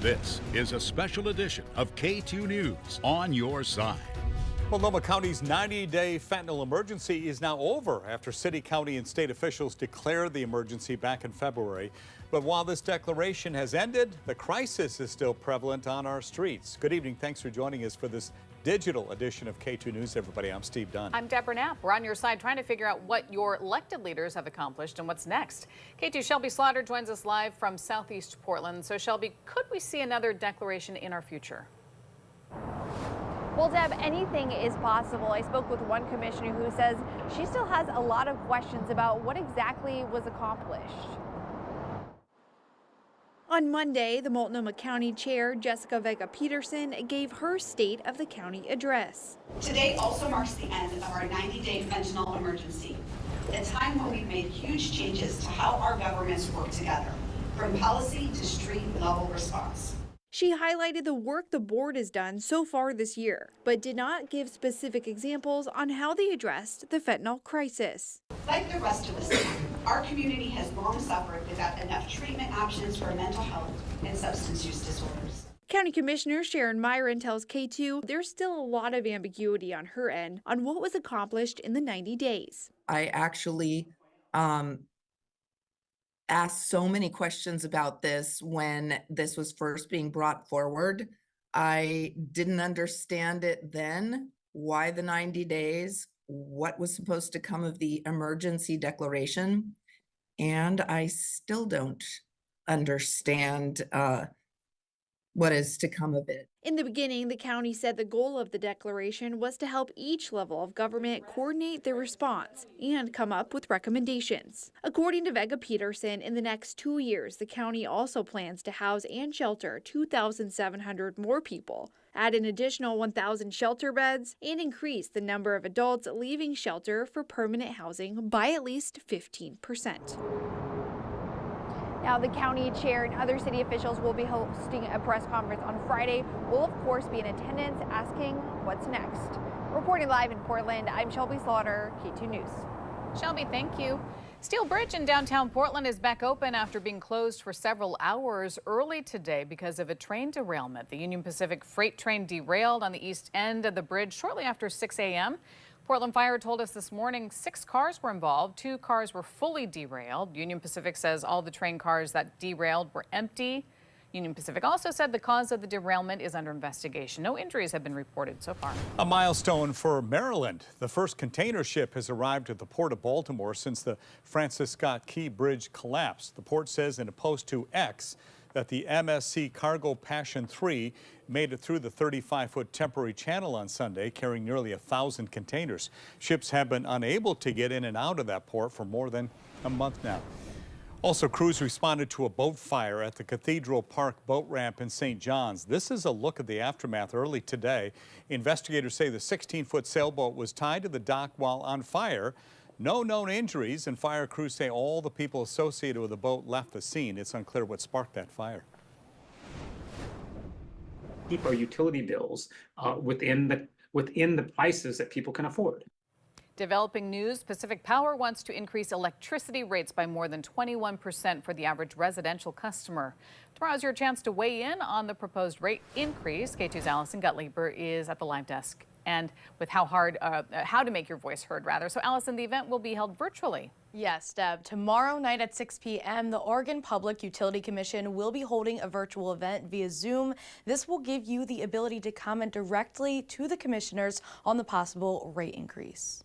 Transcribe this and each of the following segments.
This is a special edition of K2 News on your side. Multnomah County's 90-day fentanyl emergency is now over after city, county, and state officials declared the emergency back in February. But while this declaration has ended, the crisis is still prevalent on our streets. Good evening. Thanks for joining us for this digital edition of K2 News, everybody. I'm Steve Dunn. I'm Deborah Knapp. We're on your side trying to figure out what your elected leaders have accomplished and what's next. K2 Shelby Slaughter joins us live from Southeast Portland. So Shelby, could we see another declaration in our future? Well, Deb, anything is possible. I spoke with one commissioner who says she still has a lot of questions about what exactly was accomplished. On Monday, the Multnomah County Chair, Jessica Vega-Peterson, gave her State of the County address. Today also marks the end of our 90-day fentanyl emergency, a time when we've made huge changes to how our governments work together, from policy to street-level response. She highlighted the work the board has done so far this year, but did not give specific examples on how they addressed the fentanyl crisis. Like the rest of us, our community has long suffered without enough treatment options for mental health and substance use disorders. County Commissioner Sharon Myron tells K2 there's still a lot of ambiguity on her end on what was accomplished in the 90 days. I actually asked so many questions about this when this was first being brought forward. I didn't understand it then, why the 90 days, what was supposed to come of the emergency declaration, and I still don't understand what is to come of it. In the beginning, the county said the goal of the declaration was to help each level of government coordinate their response and come up with recommendations. According to Vega-Peterson, in the next 2 years, the county also plans to house and shelter 2,700 more people, add an additional 1,000 shelter beds, and increase the number of adults leaving shelter for permanent housing by at least 15%. Now, the county chair and other city officials will be hosting a press conference on Friday. We'll, of course, be in attendance asking what's next. Reporting live in Portland, I'm Shelby Slaughter, K2 News. Shelby, thank you. Steel Bridge in downtown Portland is back open after being closed for several hours early today because of a train derailment. The Union Pacific freight train derailed on the east end of the bridge shortly after 6 a.m. Portland Fire told us this morning 6 cars were involved. 2 cars were fully derailed. Union Pacific says all the train cars that derailed were empty. Union Pacific also said the cause of the derailment is under investigation. No injuries have been reported so far. A milestone for Maryland. The first container ship has arrived at the port of Baltimore since the Francis Scott Key Bridge collapsed. The port says in a post to X that the MSC Cargo Passion 3 made it through the 35-foot temporary channel on Sunday, carrying nearly 1,000 containers. Ships have been unable to get in and out of that port for more than a month now. Also, crews responded to a boat fire at the Cathedral Park boat ramp in St. John's. This is a look at the aftermath early today. Investigators say the 16-foot sailboat was tied to the dock while on fire. No known injuries, and fire crews say all the people associated with the boat left the scene. It's unclear what sparked that fire. Keep our utility bills within the prices that people can afford. Developing news, Pacific Power wants to increase electricity rates by more than 21% for the average residential customer. Tomorrow's your chance to weigh in on the proposed rate increase. K2's Allison Gutlieber is at the live desk and with how to make your voice heard, rather. So, Allison, the event will be held virtually. Yes, Deb. Tomorrow night at 6 p.m., the Oregon Public Utility Commission will be holding a virtual event via Zoom. This will give you the ability to comment directly to the commissioners on the possible rate increase.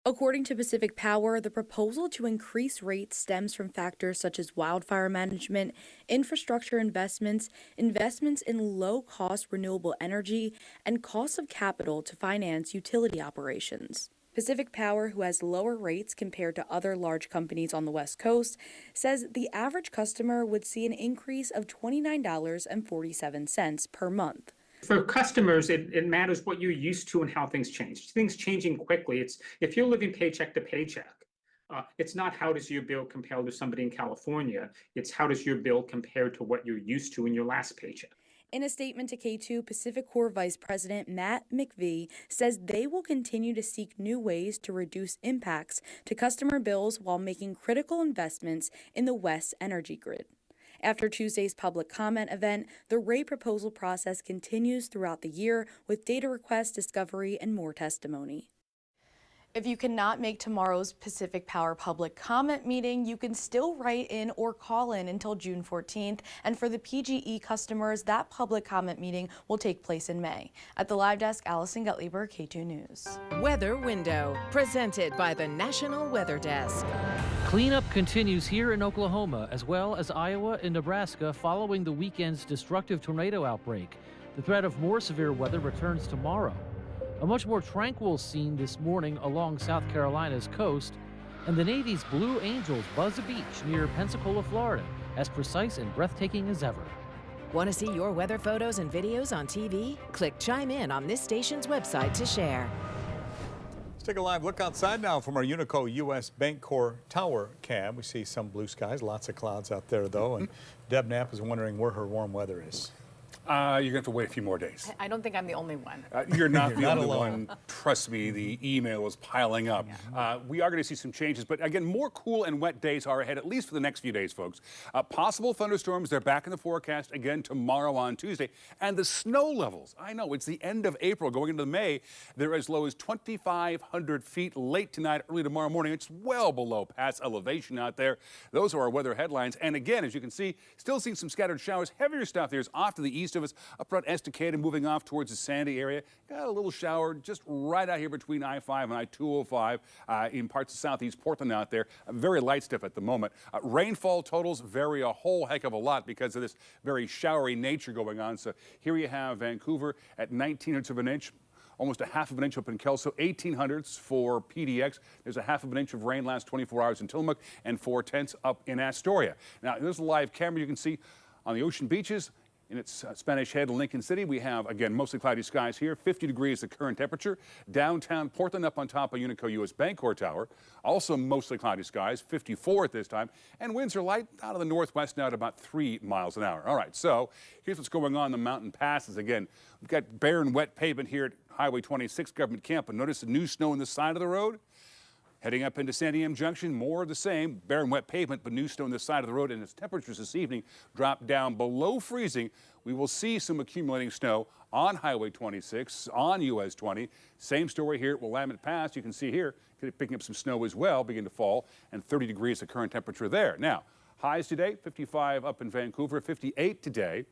According to Pacific Power, the proposal to increase rates stems from factors such as wildfire management, infrastructure investments, investments in low-cost renewable energy, and costs of capital to finance utility operations. Pacific Power, who has lower rates compared to other large companies on the West Coast, says the average customer would see an increase of $29.47 per month. For customers, it matters what you're used to and how things change. Things changing quickly. It's if you're living paycheck to paycheck, it's not how does your bill compare to somebody in California. It's how does your bill compare to what you're used to in your last paycheck. In a statement to K2, Pacific Corp Vice President Matt McVie says they will continue to seek new ways to reduce impacts to customer bills while making critical investments in the West's energy grid. After Tuesday's public comment event, the rate proposal process continues throughout the year with data requests, discovery, and more testimony. If you cannot make tomorrow's Pacific Power public comment meeting, you can still write in or call in until June 14th. And for the PGE customers, that public comment meeting will take place in May. At the live desk, Allison Gottlieb, K2 News. Weather Window, presented by the National Weather Desk. Cleanup continues here in Oklahoma, as well as Iowa and Nebraska, following the weekend's destructive tornado outbreak. The threat of more severe weather returns tomorrow. A much more tranquil scene this morning along South Carolina's coast, and the Navy's Blue Angels buzz a beach near Pensacola, Florida, as precise and breathtaking as ever. Want to see your weather photos and videos on TV? Click Chime In on this station's website to share. Let's take a live look outside now from our Unico U.S. Bancorp Tower cam. We see some blue skies, lots of clouds out there, though, and Deb Knapp is wondering where her warm weather is. You're going to have to wait a few more days. I don't think I'm the only one. You're not You're the not only alone. one. Trust me, the email is piling up. We are going to see some changes, but again, more cool and wet days are ahead, at least for the next few days, folks. Possible thunderstorms, they're back in the forecast again tomorrow on Tuesday. And the snow levels, I know, it's the end of April, going into May. They're as low as 2,500 feet late tonight, early tomorrow morning. It's well below past elevation out there. Those are our weather headlines. And again, as you can see, still seeing some scattered showers. Heavier stuff there is off to the east of us, up around Estacada, moving off towards the Sandy area. Got a little shower just right out here between I-5 and I-205 in parts of southeast Portland out there. Very light stuff at the moment. Rainfall totals vary a whole heck of a lot because of this very showery nature going on. So here you have Vancouver at 19/10 of an inch. Almost a half of an inch up in Kelso, 1800ths for PDX. There's a half of an inch of rain last 24 hours in Tillamook and 4/10 up in Astoria. Now, there's a live camera you can see on the ocean beaches. In its Spanish Head in Lincoln City, we have, again, mostly cloudy skies here, 50 degrees the current temperature. Downtown Portland up on top of Unico U.S. Bancorp Tower, also mostly cloudy skies, 54 at this time. And winds are light out of the northwest now at about 3 miles an hour. All right, so here's what's going on in the mountain passes. Again, we've got bare and wet pavement here at Highway 26 Government Camp, but notice the new snow on the side of the road. Heading up into Santiam Junction, more of the same, bare and wet pavement, but new snow on the side of the road, and as temperatures this evening drop down below freezing, we will see some accumulating snow on Highway 26, on US 20. Same story here at Willamette Pass. You can see here, picking up some snow as well, begin to fall, and 30 degrees the current temperature there. Now, highs today, 55 up in Vancouver, 58 today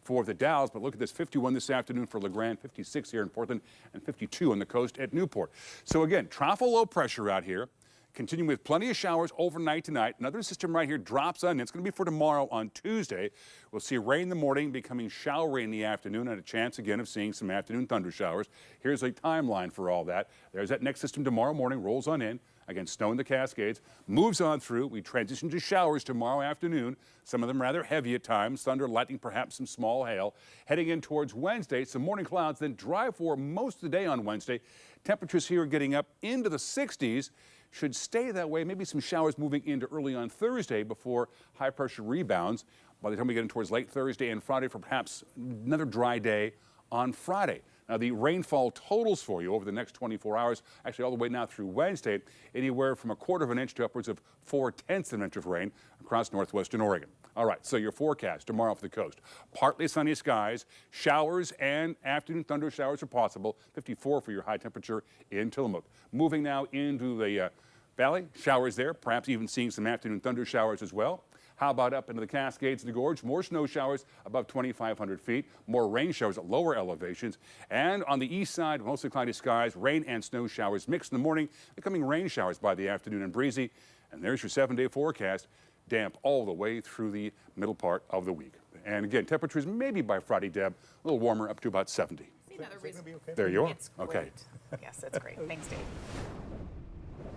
for the Dalles, but look at this, 51 this afternoon for LeGrand, 56 here in Portland, and 52 on the coast at Newport. So again, tropical low pressure out here, continuing with plenty of showers overnight tonight. Another system right here drops on. It's going to be for tomorrow on Tuesday. We'll see rain in the morning, becoming showery in the afternoon, and a chance again of seeing some afternoon thunder showers. Here's a timeline for all that. There's that next system tomorrow morning, rolls on in. Again, snow in the Cascades, moves on through. We transition to showers tomorrow afternoon, some of them rather heavy at times, thunder, lightning, perhaps some small hail. Heading in towards Wednesday, some morning clouds, then dry for most of the day on Wednesday. Temperatures here getting up into the 60s. Should stay that way, maybe some showers moving into early on Thursday before high pressure rebounds. By the time we get in towards late Thursday and Friday for perhaps another dry day on Friday. Now, the rainfall totals for you over the next 24 hours, actually all the way now through Wednesday, anywhere from 1/4 of an inch to upwards of 4/10 of an inch of rain across northwestern Oregon. All right, so your forecast tomorrow for the coast. Partly sunny skies, showers and afternoon thunder showers are possible. 54 for your high temperature in Tillamook. Moving now into the valley, showers there, perhaps even seeing some afternoon thunder showers as well. How about up into the Cascades and the Gorge? More snow showers above 2,500 feet, more rain showers at lower elevations. And on the east side, mostly cloudy skies, rain and snow showers mixed in the morning, becoming rain showers by the afternoon and breezy. And there's your 7-day forecast, damp all the way through the middle part of the week. And again, temperatures maybe by Friday, Deb, a little warmer, up to about 70. Another reason. Okay? There you are. It's great. Okay. Yes, it's great. Thanks, Dave.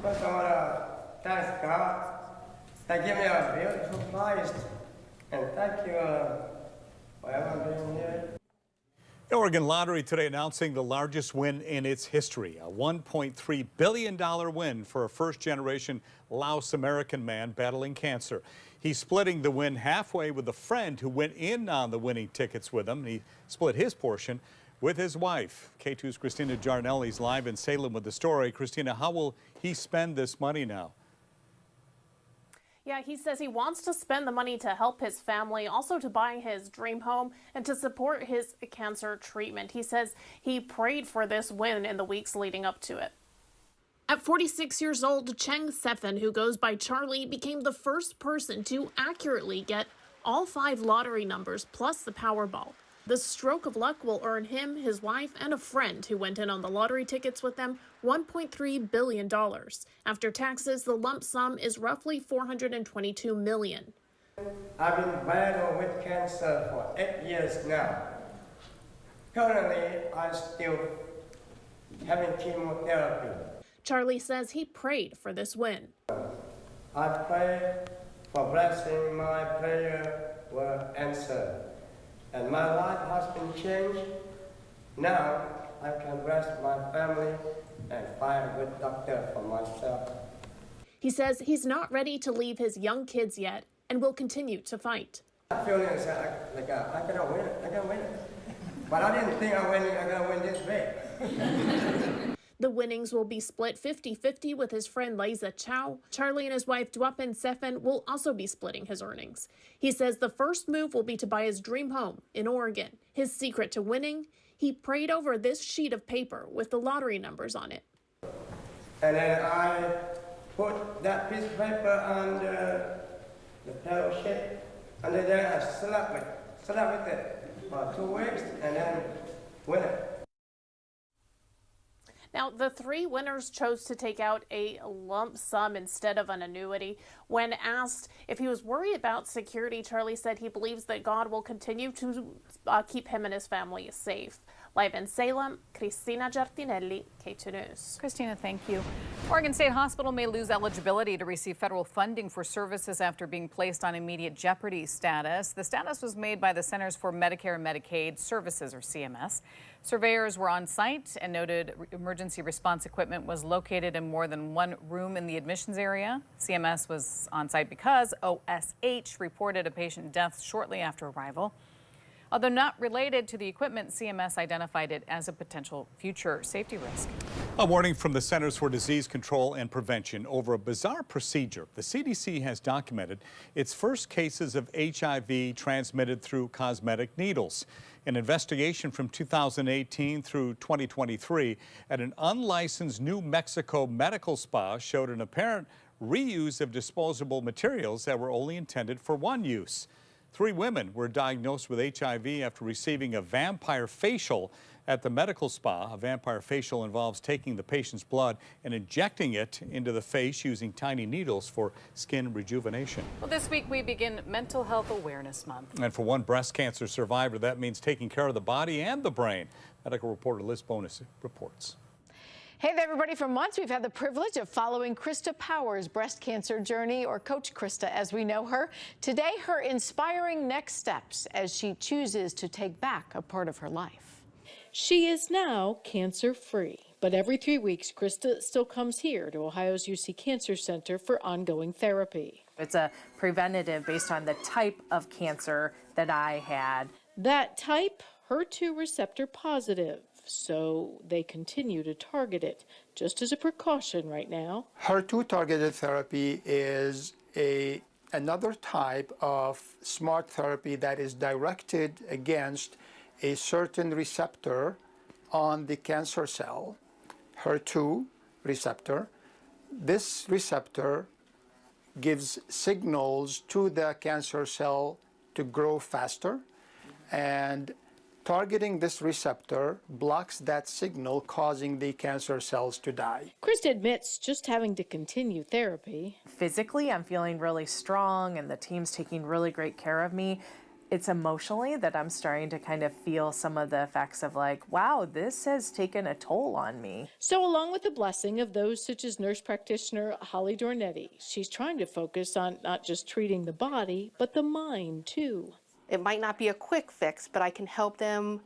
First I want to thank God that gave me a beautiful place, and thank you for ever being here. The Oregon Lottery today announcing the largest win in its history, a $1.3 billion win for a first-generation Laos American man battling cancer. He's splitting the win halfway with a friend who went in on the winning tickets with him. He split his portion with his wife. K2's Christina Jarnelli's live in Salem with the story. Christina, how will he spend this money now? Yeah, he says he wants to spend the money to help his family, also to buy his dream home and to support his cancer treatment. He says he prayed for this win in the weeks leading up to it. At 46 years old, Cheng Sefen, who goes by Charlie, became the first person to accurately get all 5 lottery numbers plus the Powerball. The stroke of luck will earn him, his wife, and a friend who went in on the lottery tickets with them $1.3 billion. After taxes, the lump sum is roughly $422 million. I've been battled with cancer for 8 years now. Currently, I'm still having chemotherapy. Charlie says he prayed for this win. I pray for blessing. My prayer will answer. And my life has been changed. Now I can rest my family and find a good doctor for myself. He says he's not ready to leave his young kids yet and will continue to fight. I feel like I gotta win it, I gotta win it. But I didn't think I gotta win this big. The winnings will be split 50-50 with his friend Liza Chow. Charlie and his wife Dwapen Sefen will also be splitting his earnings. He says the first move will be to buy his dream home in Oregon. His secret to winning? He prayed over this sheet of paper with the lottery numbers on it. And then I put that piece of paper under the pedal sheet, and then I slept with it for 2 weeks, and then win it. Now, the 3 winners chose to take out a lump sum instead of an annuity. When asked if he was worried about security, Charlie said he believes that God will continue to keep him and his family safe. Live in Salem, Cristina Giardinelli, K2 News. Christina, thank you. Oregon State Hospital may lose eligibility to receive federal funding for services after being placed on immediate jeopardy status. The status was made by the Centers for Medicare and Medicaid Services, or CMS. Surveyors were on site and noted emergency response equipment was located in more than one room in the admissions area. CMS was on site because OSH reported a patient death shortly after arrival. Although not related to the equipment, CMS identified it as a potential future safety risk. A warning from the Centers for Disease Control and Prevention over a bizarre procedure. The CDC has documented its first cases of HIV transmitted through cosmetic needles. An investigation from 2018 through 2023 at an unlicensed New Mexico medical spa showed an apparent reuse of disposable materials that were only intended for one use. 3 women were diagnosed with HIV after receiving a vampire facial at the medical spa. A vampire facial involves taking the patient's blood and injecting it into the face using tiny needles for skin rejuvenation. Well, this week we begin Mental Health Awareness Month. And for one breast cancer survivor, that means taking care of the body and the brain. Medical reporter Liz Bonus reports. Hey there, everybody. For months, we've had the privilege of following Krista Power's breast cancer journey, or Coach Krista as we know her. Today, her inspiring next steps as she chooses to take back a part of her life. She is now cancer-free, but every 3 weeks, Krista still comes here to Ohio's UC Cancer Center for ongoing therapy. It's a preventative based on the type of cancer that I had. That type, HER2 receptor positive. So they continue to target it, just as a precaution right now. HER2 targeted therapy is another type of smart therapy that is directed against a certain receptor on the cancer cell, HER2 receptor. This receptor gives signals to the cancer cell to grow faster, and targeting this receptor blocks that signal, causing the cancer cells to die. Krista admits just having to continue therapy. Physically, I'm feeling really strong and the team's taking really great care of me. It's emotionally that I'm starting to kind of feel some of the effects of like, wow, this has taken a toll on me. So along with the blessing of those such as nurse practitioner Holly Dornetti, she's trying to focus on not just treating the body, but the mind too. It might not be a quick fix, but I can help them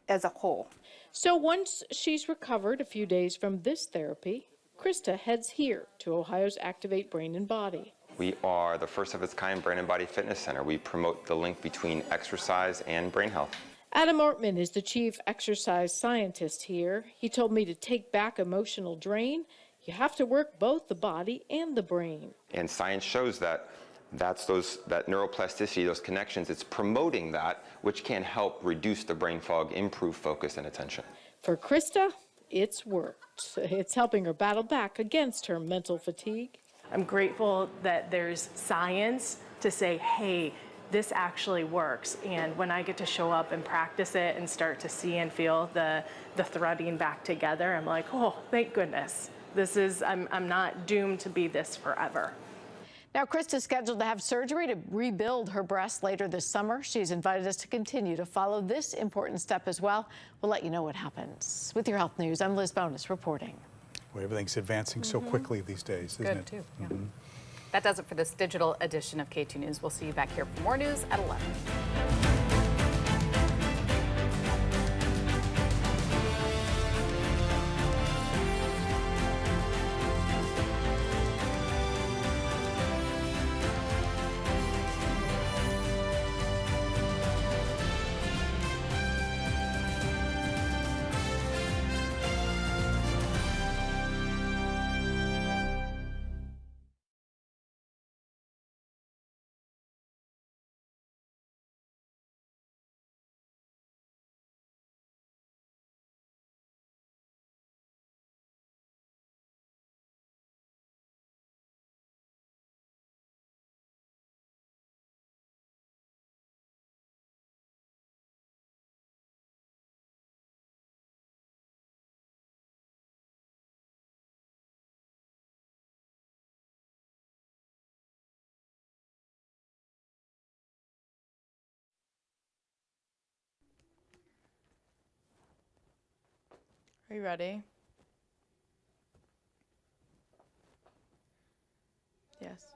as a whole. So once she's recovered a few days from this therapy, Krista heads here to Ohio's Activate Brain and Body. We are the first of its kind brain and body fitness center. We promote the link between exercise and brain health. Adam Ortman is the chief exercise scientist here. He told me to take back emotional drain, You have to work both the body and the brain. And science shows that that neuroplasticity, those connections, it's promoting that, which can help reduce the brain fog, improve focus and attention. For Krista, it's worked. It's helping her battle back against her mental fatigue. I'm grateful that there's science to say, hey, this actually works. And when I get to show up and practice it and start to see and feel the threading back together, I'm like, oh, thank goodness. I'm not doomed to be this forever. Now, Krista's scheduled to have surgery to rebuild her breast later this summer. She's invited us to continue to follow this important step as well. We'll let you know what happens. With your health news, I'm Liz Bonus reporting. Well, everything's advancing so quickly these days, isn't it? Good, too. Yeah. That does it for this digital edition of KATU News. We'll see you back here for more news at 11. Are you ready? Yes.